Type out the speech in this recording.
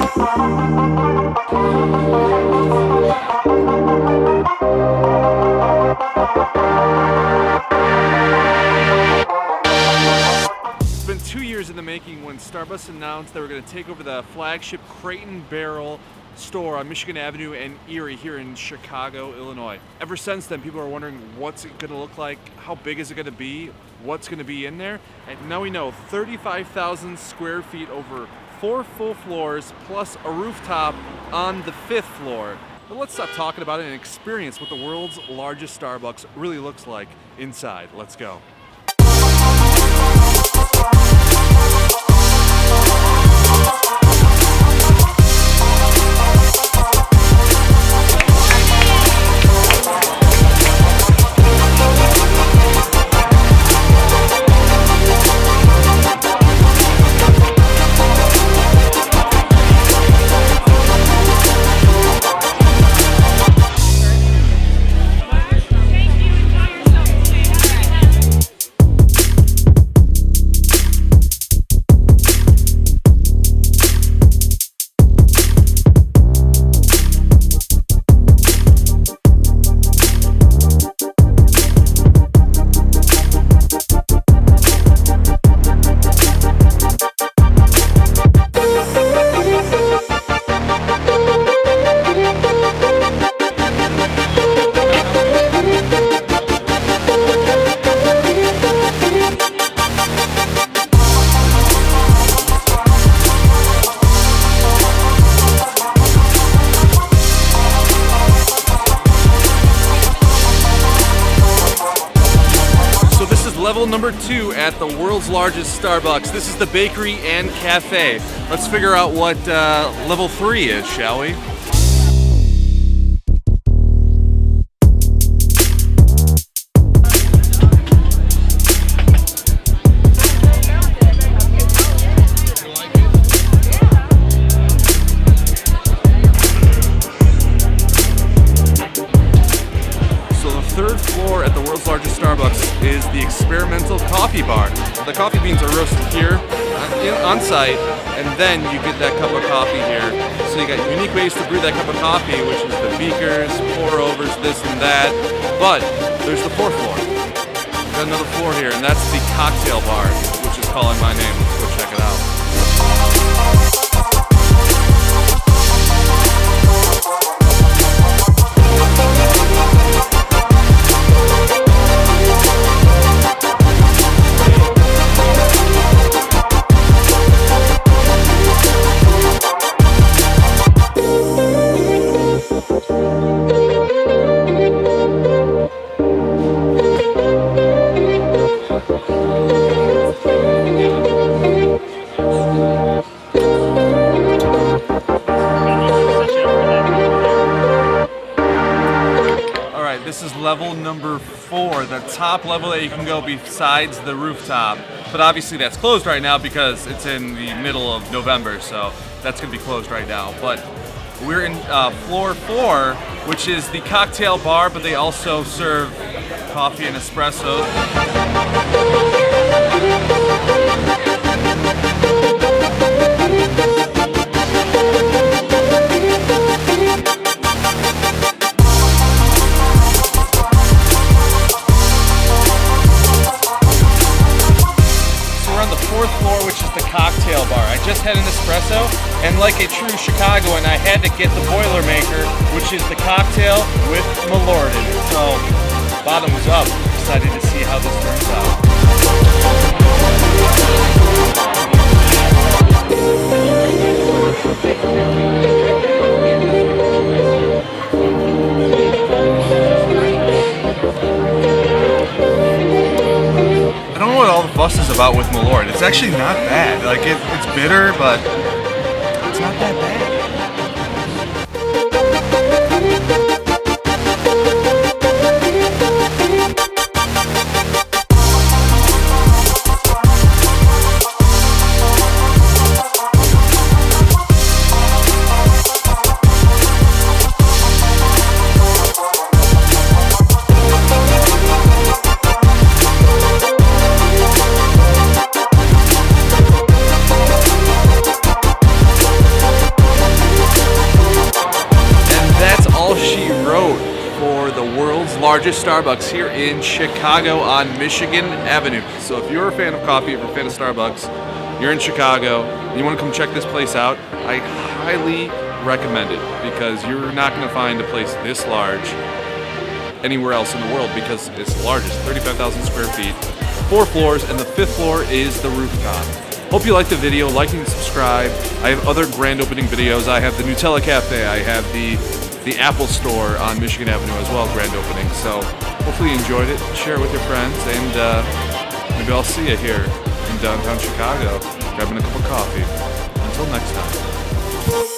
It's been 2 years in the making when Starbucks announced they were going to take over the flagship Crate and Barrel store on Michigan Avenue and Erie here in Chicago, Illinois. Ever since then, people are wondering what's it going to look like, how big is it going to be, what's going to be in there, and now we know 35,000 square feet over 4 full floors plus a rooftop on the 5th floor. But let's stop talking about it and experience what the world's largest Starbucks really looks like inside. Let's go. Level number 2 at the world's largest Starbucks. This is the bakery and cafe. Let's figure out what level 3 is, shall we? Third floor at the world's largest Starbucks is the experimental coffee bar. The coffee beans are roasted here on site, and then you get that cup of coffee here. So you got unique ways to brew that cup of coffee, which is the beakers, pour-overs, this and that. But there's the 4th floor. Got another floor here, and that's the cocktail bar, which is calling my name. Let's go check it out. This is level number 4, the top level that you can go besides the rooftop. But obviously that's closed right now because it's in the middle of November, so that's going to be closed right now. But we're in floor 4, which is the cocktail bar, but they also serve coffee and espresso. Floor, which is the cocktail bar. I just had an espresso, and like a true Chicagoan, I had to get the Boilermaker, which is the cocktail with Malort in it. So, bottoms up. Excited to see how this turns out. I don't know what all the fuss is about with Malort. It's actually not bad. Like, it's bitter, but it's not that bad. largest Starbucks here in Chicago on Michigan Avenue. So if you're a fan of coffee, if you're a fan of Starbucks, you're in Chicago, and you want to come check this place out, I highly recommend it because you're not going to find a place this large anywhere else in the world because it's the largest, 35,000 square feet, 4 floors, and the 5th floor is the rooftop. Hope you liked the video, like and subscribe. I have other grand opening videos. I have the Nutella Cafe, I have the Apple Store on Michigan Avenue as well, grand opening. So hopefully you enjoyed it, share it with your friends, and maybe I'll see you here in downtown Chicago, grabbing a cup of coffee. Until next time.